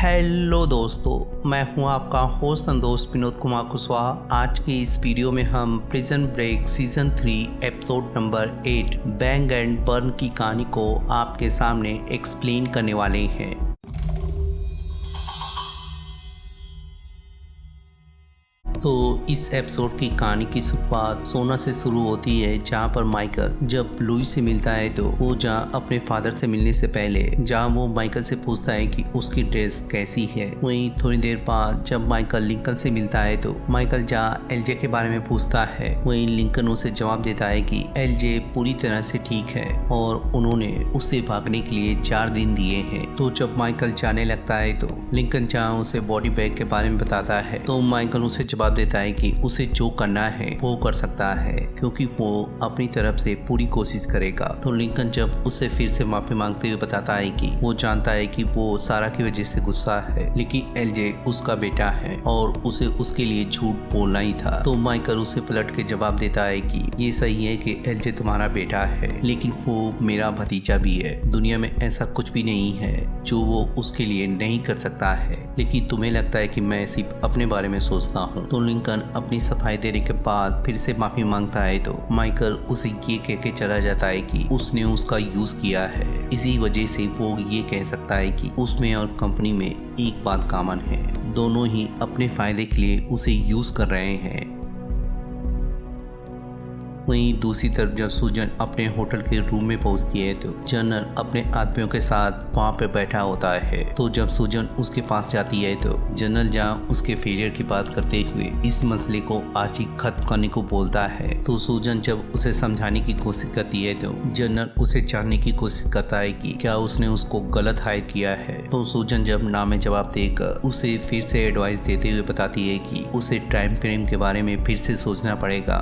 Hello दोस्तों, मैं हूं आपका होस्ट संतोष विनोद कुमार कुशवाहा। आज की इस वीडियो में हम prison break season 3 episode number 8 bang and burn की कहानी को आपके सामने एक्सप्लेन करने वाले हैं। तो इस एपिसोड की कहानी की शुरुआत सोना से शुरू होती है, जहाँ पर माइकल जब लुई से मिलता है तो वो जहाँ अपने फादर से मिलने से पहले जहाँ वो माइकल से पूछता है कि उसकी ड्रेस कैसी है। वहीं थोड़ी देर बाद जब माइकल लिंकन से मिलता है तो माइकल जहाँ एलजे के बारे में पूछता है, वहीं लिंकन उसे जवाब देता है कि एलजे पूरी तरह से ठीक है और उन्होंने उसे भागने के लिए 4 दिन दिए हैं। तो जब माइकल जाने लगता है तो लिंकन जहाँ उसे बॉडी बैग के बारे में बताता है तो माइकल उसे जवाब देता है कि उसे जो करना है वो कर सकता है क्योंकि वो अपनी तरफ से पूरी कोशिश करेगा। तो लिंकन जब उससे फिर से माफी मांगते हुए बताता है कि वो जानता है कि वो सारा की वजह से गुस्सा है, लेकिन एलजे उसका बेटा है और उसे उसके लिए झूठ बोलना ही था। तो माइकल उसे पलट के जवाब देता है कि ये सही है कि एलजे तुम्हारा बेटा है, लेकिन वो मेरा भतीजा भी है। दुनिया में ऐसा कुछ भी नहीं है जो वो उसके लिए नहीं कर सकता है, लेकिन तुम्हें लगता है कि मैं सिर्फ अपने बारे में सोचता हूँ। तो लिंकन अपनी सफाई देने के बाद फिर से माफी मांगता है तो माइकल उसे ये कह के चला जाता है कि उसने उसका यूज किया है, इसी वजह से वो ये कह सकता है कि उसमें और कंपनी में एक बात कॉमन है, दोनों ही अपने फायदे के लिए उसे यूज कर रहे हैं। वहीं दूसरी तरफ जब सूजन अपने होटल के रूम में पहुंचती है तो जनरल अपने आदमियों के साथ वहां पे बैठा होता है। तो जब सूजन उसके पास जाती है तो जनरल जहां उसके फेलियर की बात करते हुए इस मसले को आज ही खत्म करने को बोलता है। तो सूजन जब उसे समझाने की कोशिश करती है तो जनरल उसे जानने की कोशिश करता है कि क्या उसने उसको गलत हायर किया है। तो सूजन जब ना में जवाब देकर उसे फिर से एडवाइस देते हुए बताती है कि उसे टाइम फ्रेम के बारे में फिर से सोचना पड़ेगा।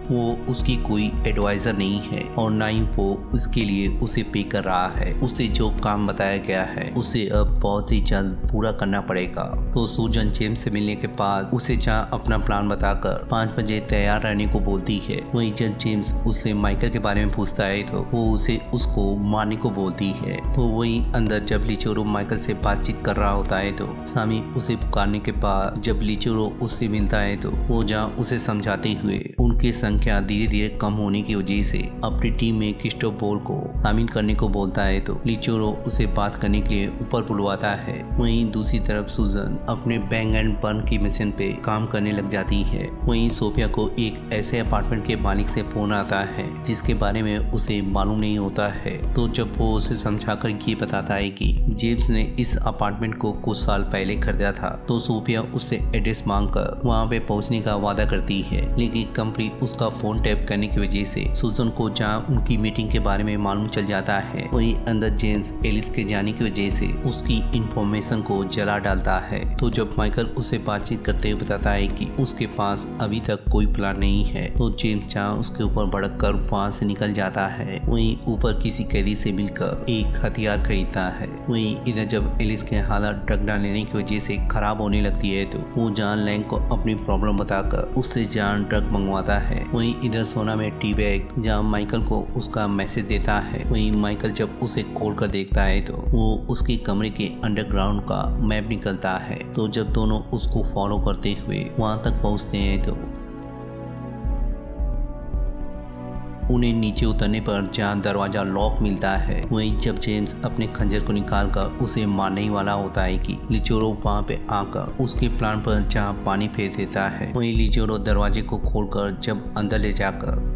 वो उसकी कोई एडवाइज़र नहीं है और ना ही वो उसके लिए उसे पे कर रहा है। उसे जो काम बताया गया है उसे अब बहुत ही जल्द पूरा करना पड़ेगा। तो सूजन जेम्स से मिलने के बाद उसे जहाँ अपना प्लान बताकर 5 बजे तैयार रहने को बोलती है। वहीं जब जेम्स उससे माइकल के बारे में पूछता है तो वो उसे उसको मारने को बोलती है। तो वहीं अंदर जब लिचोरो माइकल से बातचीत कर रहा होता है तो सामी उसे पुकारने के बाद जब लिचोरो उससे मिलता है तो वो जहाँ उसे समझाते हुए उनके संख्या धीरे धीरे कम होने की वजह से अपनी टीम में क्रिस्टोफर को शामिल करने को बोलता है। तो लिचोरो उसे बात करने के लिए ऊपर बुलवाता है। वहीं दूसरी तरफ सूजन अपने बैंग एंड बर्न की मिशन पे काम करने लग जाती है। वहीं सोफिया को एक ऐसे अपार्टमेंट के मालिक से फोन आता है जिसके बारे में उसे मालूम नहीं होता है। तो जब वो उसे समझाकर ये बताता है कि जेम्स ने इस अपार्टमेंट को कुछ साल पहले खरीदा था, तो सोफिया उससे एड्रेस मांगकर वहाँ पे पहुँचने का वादा करती है, लेकिन कंपनी उसका फोन टैप करने की वजह से सूजन को जहां उनकी मीटिंग के बारे में मालूम चल जाता है, वहीं अंदर जेम्स एलिस के जाने की वजह से उसकी इंफॉर्मेशन को जला डालता है। तो जब माइकल उससे बातचीत करते हुए बताता है कि उसके पास अभी तक कोई प्लान नहीं है, तो जेम्स जहां उसके ऊपर भड़क कर वहां से निकल जाता है। वहीं ऊपर किसी कैदी से मिलकर एक हथियार खरीदता है। वहीं इधर जब एलिस के हालात ड्रग डाल लेने की वजह से खराब होने लगती है तो वो जॉन लैंग को अपनी प्रॉब्लम बताकर उससे जॉन ड्रग मंगवाता है। वहीं इधर सोना में टी बैग जहाँ माइकल को उसका मैसेज देता है। वहीं माइकल जब उसे खोल कर देखता है तो वो उसके कमरे के अंडरग्राउंड का मैप निकलता है। तो जब दोनों उसको फॉलो करते हुए वहां तक पहुंचते हैं तो उन्हें नीचे उतरने पर जहाँ दरवाजा लॉक मिलता है, वहीं जब जेम्स अपने खंजर को निकालकर उसे मारने ही वाला होता है कि लिचोरो वहाँ पे आकर उसके प्लान पर जहाँ पानी फेर देता है। वहीं लिचोरो दरवाजे को खोलकर जब अंदर ले जाकर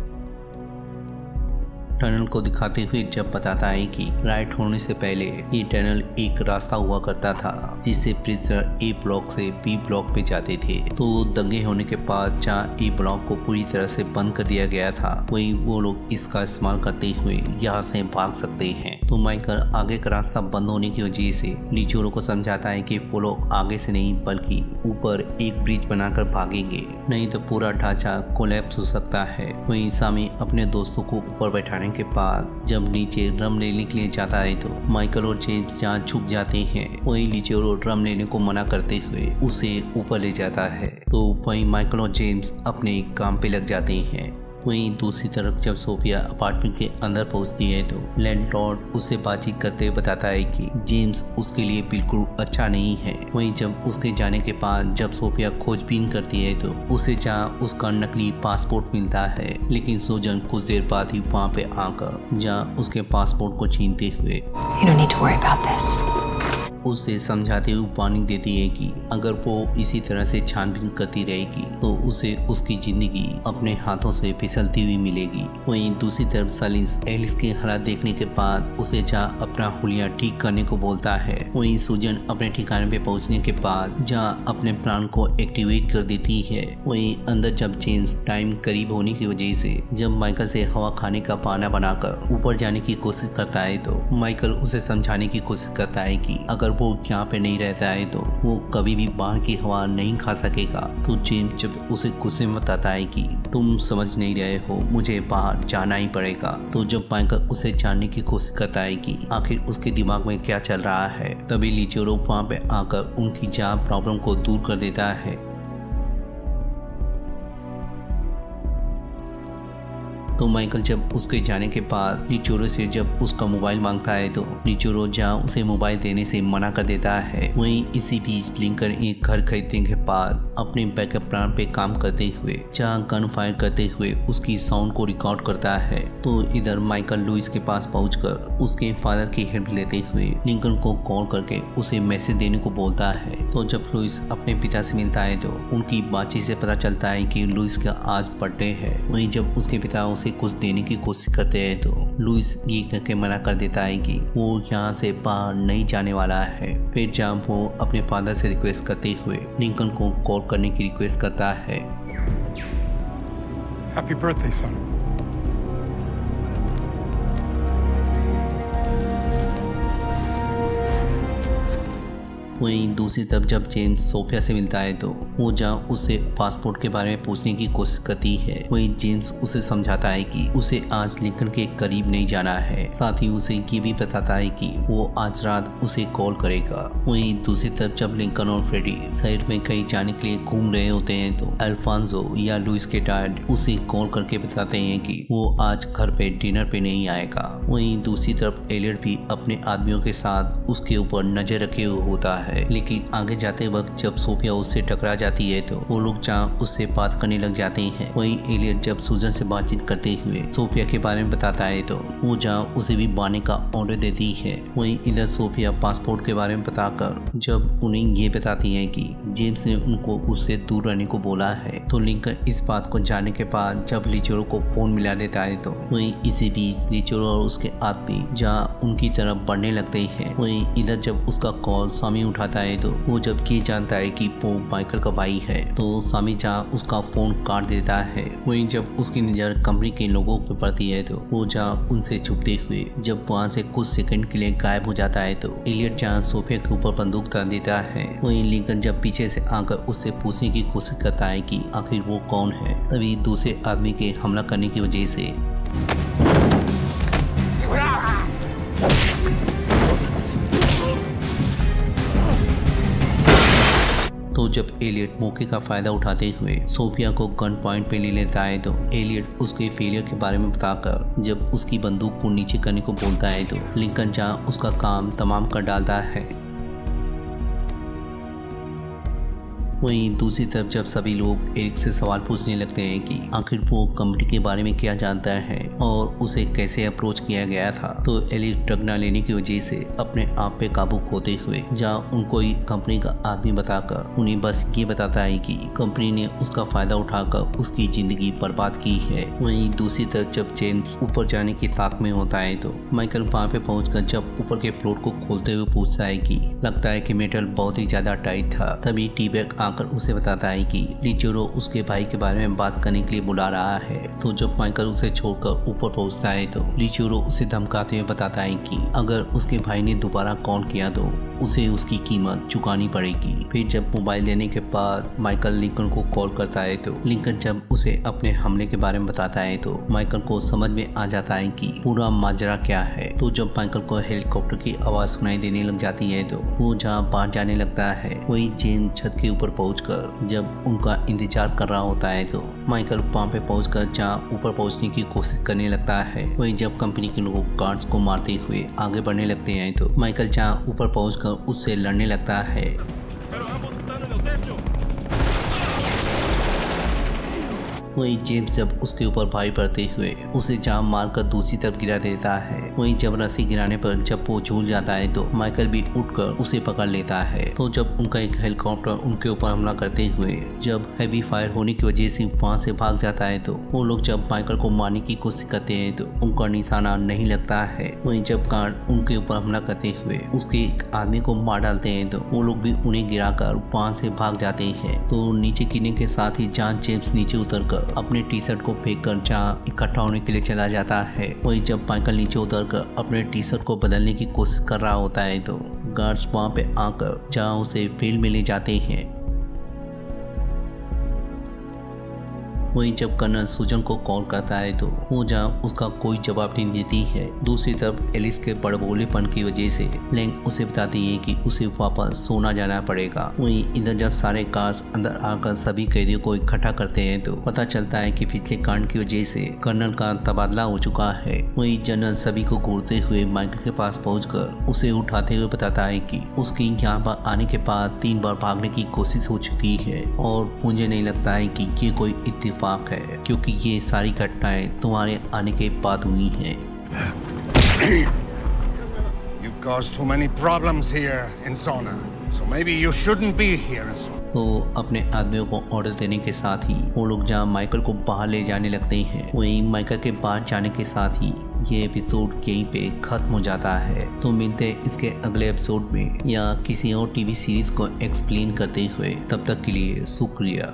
टनल को दिखाते हुए जब बताता है कि राइट होने से पहले ये टनल एक रास्ता हुआ करता था जिससे प्रिजनर ए ब्लॉक से बी ब्लॉक पे जाते थे। तो दंगे होने के बाद जहाँ ए ब्लॉक को पूरी तरह से बंद कर दिया गया था, वहीं वो लोग इसका इस्तेमाल करते हुए यहाँ से भाग सकते हैं। तो माइकल आगे का रास्ता बंद होने की वजह से लिचोरो को समझाता है कि वो लोग आगे से नहीं बल्कि ऊपर एक ब्रिज बनाकर भागेंगे, नहीं तो पूरा ढांचा कोलैप्स हो सकता है। वहीं सामी अपने दोस्तों को ऊपर बैठाने के बाद जब नीचे रम लेने के लिए जाता है तो माइकल और जेम्स जहाँ छुप जाते हैं, वहीं लिचोरो रम लेने को मना करते हुए उसे ऊपर ले जाता है। तो वहीं माइकल और जेम्स अपने काम पे लग जाते हैं। वहीं दूसरी तरफ जब सोफिया अपार्टमेंट के अंदर पहुंचती है तो लैंडलॉर्ड उससे बातचीत करते हुए बताता है कि जेम्स उसके लिए बिल्कुल अच्छा नहीं है। वहीं जब उसके जाने के बाद जब सोफिया खोजबीन करती है तो उसे जहाँ उसका नकली पासपोर्ट मिलता है, लेकिन सूजन कुछ देर बाद ही वहाँ पे आकर जहाँ उसके पासपोर्ट को छीनते हुए उसे समझाते हुए वार्निंग देती है कि अगर वो इसी तरह से छानबीन करती रहेगी तो उसे उसकी जिंदगी अपने हाथों से फिसलती हुई मिलेगी। वहीं दूसरी तरफ सालिस एलिस के हालात देखने के बाद उसे जहाँ अपना हुलिया ठीक करने को बोलता है, वहीं सूजन अपने ठिकाने पे पहुंचने के बाद जहाँ अपने प्लान को एक्टिवेट कर देती है। वहीं अंदर जब जेम्स टाइम करीब होने की वजह से जब माइकल से हवा खाने का बहाना बनाकर ऊपर जाने की कोशिश करता है तो माइकल उसे समझाने की कोशिश करता है कि अगर वो यहाँ पे नहीं रहता है तो वो कभी भी बाहर की हवा नहीं खा सकेगा। तो जेम्स जब उसे गुस्से में बताता है कि तुम समझ नहीं रहे हो, मुझे बाहर जाना ही पड़ेगा। तो जब माइकल उसे जानने की कोशिश करता है कि आखिर उसके दिमाग में क्या चल रहा है, तभी लिचोरो वहाँ पे आकर उनकी जहाँ प्रॉब्लम को दूर कर देता है। तो माइकल जब उसके जाने के बाद लिचोरो से जब उसका मोबाइल मांगता है तो लिचोरो जहाँ उसे मोबाइल देने से मना कर देता है। वहीं इसी बीच लिंकन एक घर खरीदने के बाद अपने बैकअप प्लान पे काम करते हुए जहाँ गन फायर करते हुए उसकी साउंड को रिकॉर्ड करता है। तो इधर माइकल लुइस के पास पहुंचकर उसके फादर की हेल्प लेते हुए लिंकन को कॉल करके उसे मैसेज देने को बोलता है। तो जब लुइस अपने पिता से मिलता है तो उनकी बातचीत से पता चलता है कि लुइस का आज बर्थडे है। वहीं जब उसके पिता उसे कुछ देने की कोशिश करते हैं तो लुइस ये कहकर मना कर देता है कि वो यहाँ से बाहर नहीं जाने वाला है। फिर जब वो अपने फादर से रिक्वेस्ट करते हुए लिंकन को कॉल करने की रिक्वेस्ट करता है। हैप्पी बर्थडे सन। वहीं दूसरी तरफ जब जेम्स सोफिया से मिलता है तो वो जहाँ उससे पासपोर्ट के बारे में पूछने की कोशिश करती है, वहीं जेम्स उसे समझाता है कि उसे आज लिंकन के करीब नहीं जाना है। साथ ही उसे ये भी बताता है कि वो आज रात उसे कॉल करेगा। वहीं दूसरी तरफ जब लिंकन और फ्रेडी शहर में कहीं जाने के लिए घूम रहे होते हैं तो अल्फांसो या लुइस के डैड उसे कॉल करके बताते हैं कि वो आज घर पे डिनर पे नहीं आएगा। वहीं दूसरी तरफ एलियट भी अपने आदमियों के साथ उसके ऊपर नजर रखे हुए होता है। लेकिन आगे जाते वक्त जब सोफिया उससे टकरा जाती है तो वो लोग जहाँ उससे बात करने लग जाते हैं। वहीं एलियट जब सूजन से बातचीत करते हुए सोफिया के बारे में बताता है तो वो जहाँ उसे भी बाने का ऑर्डर देती है। वहीं इधर सोफिया पासपोर्ट के बारे में बताकर जब उन्हें ये बताती है कि जेम्स ने उनको उससे दूर रहने को बोला है तो लिंकन इस बात को जानने के बाद जब लिचोरो को फोन मिला देता है तो वहीं इसी बीच लिचोरो और उसके आदमी जहाँ उनकी तरफ बढ़ने लगते हैं। वहीं इधर जब उसका कॉल स्वामी उठाता है तो वो जब ये जानता है कि वो माइकल का भाई है तो स्वामी जहाँ उसका फोन काट देता है। वहीं जब उसकी नजर कंपनी के लोगों पर पड़ती है तो वो जहाँ उनसे छुपते हुए जब वहाँ से कुछ सेकंड के लिए गायब हो जाता है तो एलियट जहाँ सोफे के ऊपर बंदूक तान देता है। वहीं लिंकन जब पीछे से आकर उससे पूछने की कोशिश करता है कि आखिर वो कौन है, तभी दूसरे आदमी के हमला करने की वजह से तो जब एलियट मौके का फायदा उठाते हुए सोफिया को गन पॉइंट पे ले लेता है तो एलियट उसके फेलियर के बारे में बताकर जब उसकी बंदूक को नीचे करने को बोलता है तो लिंकन जहाँ उसका काम तमाम कर डालता है। वहीं दूसरी तरफ जब सभी लोग एरिक से सवाल पूछने लगते हैं कि आखिर वो कंपनी के बारे में क्या जानता है और उसे कैसे अप्रोच किया गया था, तो एरिक ड्रग न लेने की वजह से अपने आप पे काबू खोते हुए जहाँ उनको ही कंपनी का आदमी बताकर उन्हें बस ये बताता है कि कंपनी ने उसका फायदा उठाकर उसकी जिंदगी बर्बाद की है। वहीं दूसरी तरफ जब जेम्स ऊपर जाने की ताक में होता है तो माइकल वहाँ पे पहुंचकर जब ऊपर के फ्लोर को खोलते हुए पूछता है कि लगता है कि मेटल बहुत ही ज्यादा टाइट था। तभी टी-बैग आकर उसे बताता है कि लिचोरो उसके भाई के बारे में बात करने के लिए बुला रहा है। तो जब माइकल उसे छोड़कर ऊपर पहुंचता है तो लिचोरो उसे धमकाते हुए बताता है कि अगर उसके भाई ने दोबारा कॉल किया तो उसे उसकी कीमत चुकानी पड़ेगी। फिर जब मोबाइल देने के बाद माइकल लिंकन को कॉल करता है तो लिंकन जब उसे अपने हमले के बारे में बताता है तो माइकल को समझ में आ जाता है कि पूरा माजरा क्या है। तो जब माइकल को हेलीकॉप्टर की आवाज सुनाई देने लग जाती है तो वो जहाँ बाहर जाने लगता है वही जेम्स छत के ऊपर पहुंचकर जब उनका इंतजार कर रहा होता है तो माइकल वहाँ पे पहुंचकर जहाँ ऊपर पहुंचने की कोशिश करने लगता है। वही जब कंपनी के लोग गार्ड्स को मारते हुए आगे बढ़ने लगते हैं तो माइकल जहाँ ऊपर पहुंचकर उससे लड़ने लगता है। वही जेम्स जब उसके ऊपर भारी पड़ते हुए उसे जाम मारकर दूसरी तरफ गिरा देता है। वही जब रस्सी गिराने पर जब वो झूल जाता है तो माइकल भी उठकर उसे पकड़ लेता है। तो जब उनका एक हेलीकॉप्टर उनके ऊपर हमला करते हुए जब हैवी फायर होने की वजह से वहां से भाग जाता है तो वो लोग जब माइकल को मारने की कोशिश करते हैं तो उनका निशाना नहीं लगता है। वही जब गार्ड उनके ऊपर हमला करते हुए उसके एक आदमी को मार डालते हैं तो वो लोग भी उन्हें गिराकर वहां से भाग जाते हैं। तो नीचे गिरने के साथ ही जॉन जेम्स नीचे उतरकर अपने टी शर्ट को फेंककर जहाँ इकट्ठा होने के लिए चला जाता है। वही जब माइकल नीचे उतरकर अपने टी शर्ट को बदलने की कोशिश कर रहा होता है तो गार्ड्स वहाँ पे आकर जहाँ उसे फील्ड में ले जाते हैं। वहीं जब कर्नल सुजन को कॉल करता है तो वो जहाँ उसका कोई जवाब नहीं देती है। दूसरी तरफ एलिस के बड़बोलेपन की वजह से लैंग उसे बताती है कि उसे वापस सोना जाना पड़ेगा। वहीं इधर जब सारे कार्स अंदर आकर सभी कैदियों को इकट्ठा करते हैं तो पता चलता है कि पिछले कांड की वजह से कर्नल का तबादला हो चुका है। वहीं जनरल सभी को घूरते हुए माइकल के पास पहुंचकर उसे उठाते हुए बताता है कि उसकी यहाँ पर आने के बाद 3 बार भागने की कोशिश हो चुकी है और मुझे नहीं लगता है कि ये कोई इत्तेफाक है क्योंकि ये सारी घटनाएं तुम्हारे आने के बाद हुई हैं। You caused too many problems here in Zona, so maybe you shouldn't be here in Zona. तो अपने आदमियों को ऑर्डर देने के साथ ही वो लोग जहाँ माइकल को बाहर ले जाने लगते हैं वहीं माइकल के बाहर जाने के साथ ही ये एपिसोड यहीं पे खत्म हो जाता है। तो मिलते हैं इसके अगले एपिसोड में या किसी और टीवी सीरीज को एक्सप्लेन करते हुए। तब तक के लिए शुक्रिया।